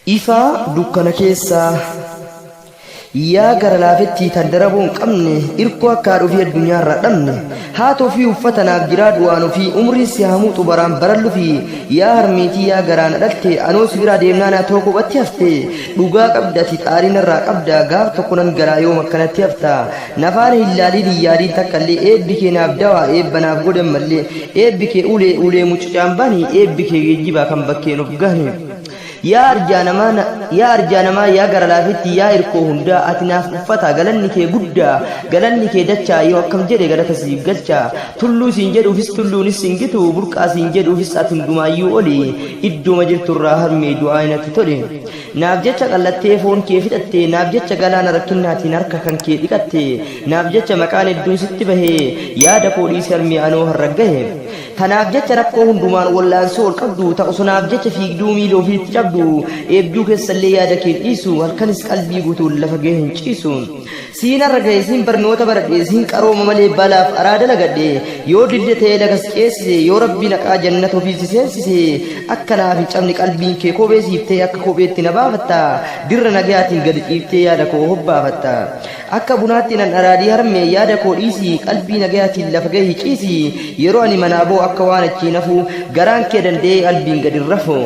Ifa dukkana keessa yaa gara laafetti tan daraboon qabne irkoo akka dhufii addunyaarra dhabne haatoo fi uffatanaaf jiraadhu waan ofii umrii si hamuutu baraan barallu fi yaa harmeetii yaa garaan dhalte anoo si bira deemnaan atoo kophatti hafte dhugaa qabdati xaarinarraa qabda gaaf tokko nan garaa yoom akkanatti hafta nafaana hillaaliin hiyyaadiin takkallee eebbi kee naaf dawaa eebbanaaf godhan mallee eebbi kee ulee mucucaan bani eebbi kee geejjibaa kan bakkeen of gahne yaa arjaanamaa yaa gara laafetti yaa irkoo hundaa ati naaf uffata galanni kee guddaa galanni kee dachaa yoo akkam jedhe galata siif galcha tulluu siin jedhuufis tulluunis siin gitu burqaa siin jedhuufis ati hundumaayyuu oli iddooma jirturraa harmee du'aa inatti tole naaf jecha qallattee foon kee fixatte naaf jecha galaana rakkinnaatiin harka kan kee dhiqatte naaf jecha maqaan hedduun sitti bahee yaada koodhiis harmee anoo harra gahe kanaaf jecha rakkoo hundumaan wallaansoo ol qabdu ta'u sunaaf jecha fiigduu miila ofiitti cabdu eebduu keessallee yaada kee dhiisu halkanis qalbii guutuun lafa gahee hin ciisu siin har'a gahe siin barnoota baradhe siin qarooma malee balaaf araada lagadhe yoo didde ta'ee lagas qeessise yoo rabbi naqaa jannata ofiisi seensise akkanaaf hin cabne qalbiin kee kophee siiftee akka kopheetti na baafatta dirra nagayaatiin gadi ciiftee yaada koo hobbaafatta akka bunaatti nan araadii harmee yaada koo dhiisi qalbii nagayaatiin lafa gahee ciisi yeroo ani manaaboo akka waan achiin hafu garaan kee danda'ee qalbiin gadi rafu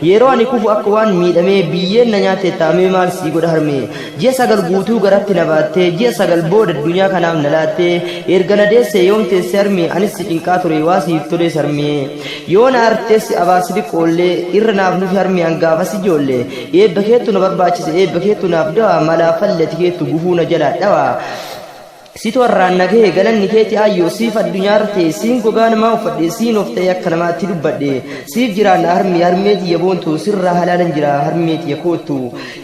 yeroo ani kufu akka waan miidhamee biyyeen na nyaate taamee maal sii godha harmee ji'a sagal guutuu garatti na baattee ji'a sagal booda addunyaa kanaaf na laattee erga na deesse yoom teesse harmee anis si cinqaa ture waa siif tolees harmee yoo na arteessi abaarsi dhiqqoollee irra naaf nufi harmee hangaafas ijoollee eebba keettu na barbaachise eebba keettu naaf dawa malaa fallati keettu gufuu na jalaa dhawa situ warraan nagahee galanni keeti ayyoo siif addunyaarra ta'e siin gogaa namaa uffadhe siin of ta'e akka namaatti dubbadhe siif jiraanna harmeeti yaboontu sirraa halaalan jira harmeeti yakoottu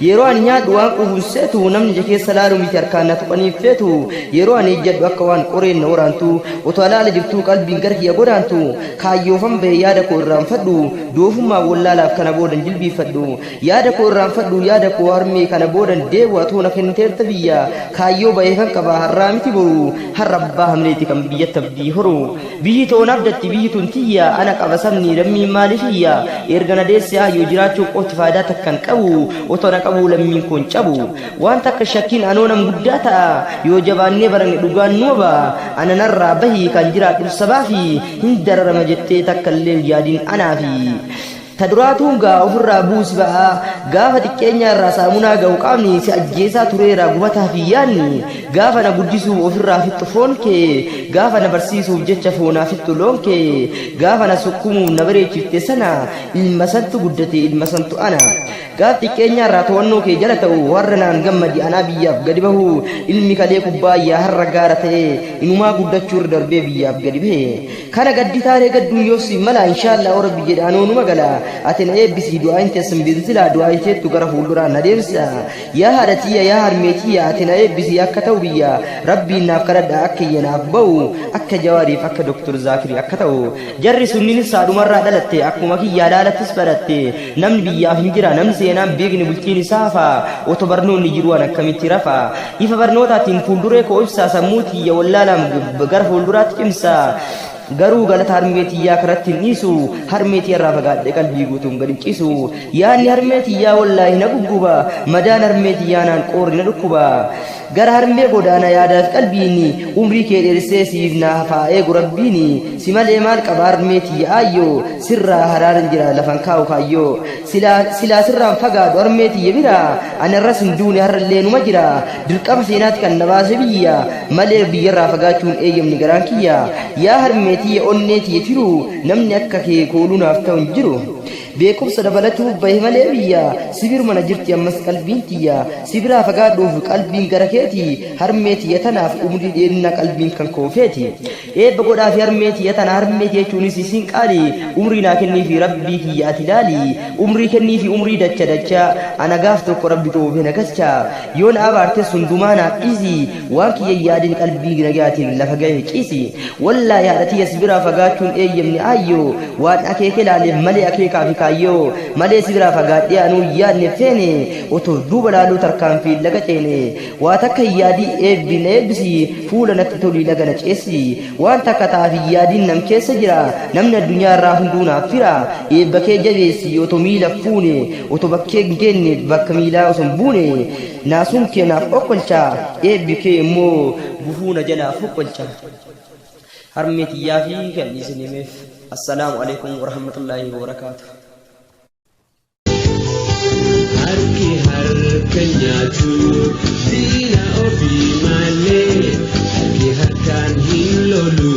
yeroo ani nyaadhu waan quufuun seetu namni ija keessa laalu miti harkaan na tuqaniif feetu yeroo ani ejjadhu akka waan qoreen na waraantu otoo alaala jirtuu qalbiin gara kiyya godaantu kaayyoofan bahe yaada koo irraanfadhu doofummaa wallaalaaf kana boodan jilbiifadhu yaada koo irraanfadhu yaada koo harmee kana boodan deebu atoo na kenniteerta biyya kaayyoo bahee kan qaba harraa miti boru harra abbaa hamleeti kan biyyatti abdii horu biyyi toon abdatti biyyi tun tiyya ana qaba sabni lammiin maalifiyya erga na deesse ayyoo jiraachuu qofti faayidaa takkan qabu otoo na qabu lammiin koon cabu waan takka shakkiin anoo nam guddaa ta'a yoo jabaannee baranne dhugaan nuuba ana narraa bahii kan jiraadhu sabaafi hin dararama jettee takkallee yaadiin anaafi taduraatuun gaa ofirraa buusi ba'a gaafa xiqqeenya irraa saamunaa ga'u qaamni si ajjeesaa tureera gubataa fi yaanni gaafa na guddisuuf ofirraa fixxu foon kee gaafa na barsiisuuf jecha foonaa fixxu loon kee gaafa na sukkumuuf na bareechifte sana ilma santu guddate ilma santu ana gaaf xiqqeenya irraa to'annoo kee jala ta'u warra naan gammadi anaa biyyaaf gadi bahu ilmi kalee kubbaayyaa har'a gaara ta'e inumaa guddachuu irra darbee biyyaaf gadi bahe kana gaddi taaree gadduun yoo si mala inshaallah rabbi jedhe anoo numa gala ati na eebbisii du'aa hin teessan binsila du'aa isheettu gara fuulduraan na deemsa yaa haadhatiyya yaa harmeetiyya ati na eebbisii akka ta'u biyya rabbiin naaf kadhadha akka iyya naaf ba'u akka jawaariif akka doktor zaakirii akka ta'u jarri sunniinis saadhumarraa dhalatte akkuma kiyyaa dhaalattis badhatte namni biyyaaf hin jira namni seenaan beekni bultiin isaa hafa otoo barnoonni jiru an akkamitti rafa ifa barnootaatiin fuulduree koo ibsaa sammuutiyya wallaalaan gara fuulduraatti cimsa garuu galata harmeetiyyaa karatti hin dhiisu harmeetii irraa fagaadhe qalbii guutuun gadi ciisu yaanni harmeetiyyaa wallaahi na gugguba madaan harmeetiyyaa naan qoorri na dhukkuba gara harmee godaana yaadaaf qalbiini umrii kee dheersee siif naa faa'ee rabbiini si malee maal qaba harmeetiyyaa ayyoo sirraa haraaran jira lafan kaa'u kaayyoo silaa sirraan fagaadhu harmeetiyya bira anarras hin duune harrallee numa jira dirqama seenaatti kan na baase biyya malee biyyarraa fagaachuun eeyyamni garaan kiyya yaa harmeetiyya onneetiyya tiru namni akka kee kooluunaaf ta'u hin jiru beekumsa dabalatuuf bahe malee biyya sibir mana jirti ammas qalbiin tiyya sibiraa fagaadhuuf qalbiin gara keeti harmeetiyya tanaaf umrii dheerina qalbiin kan koofeeti eebba godhaa fi harmeetiyya tana harmeeti jechuunis isin qaali umrii naa kennii fi rabbii kiyya ati ilaali umrii kennii fi umrii dacha ana gaaf tokko rabbi toofee na galcha yoo na abaarte sundumaa naaf dhiisi waan kiyya yaadin qalbii nagaatiin lafa gahe ciisi wallaa yaadhatiyya sibiraa fagaachuun eeyyamni ayyoo waan akeeke laaleef malee akeekaa fi kaayyoo malee sibiraa fagaadhee anuu yaadne feene otoo duuba laaluu tarkaanfii laga ceene waa takka yaadii eebbi na eebbisi fuula natti tolii laga na ceessi waan takka taafii yaadiin nam keessa jira namni addunyaa irraa hunduu naaf fira eebba kee jabeessi otoo miila fuune otoo bakkee hin geenne bakka miilaa osoo hin buune naasuun kee naaf okkolcha eebbi kee immoo bufuuna jalaaf okkolcha harmeetiyyaa fi kan isin himeef assalaamu alaikum warahmatullaahi wabarakaatuh. Harki harka nyaatu diina ofii malee harki harkaan hin lolu.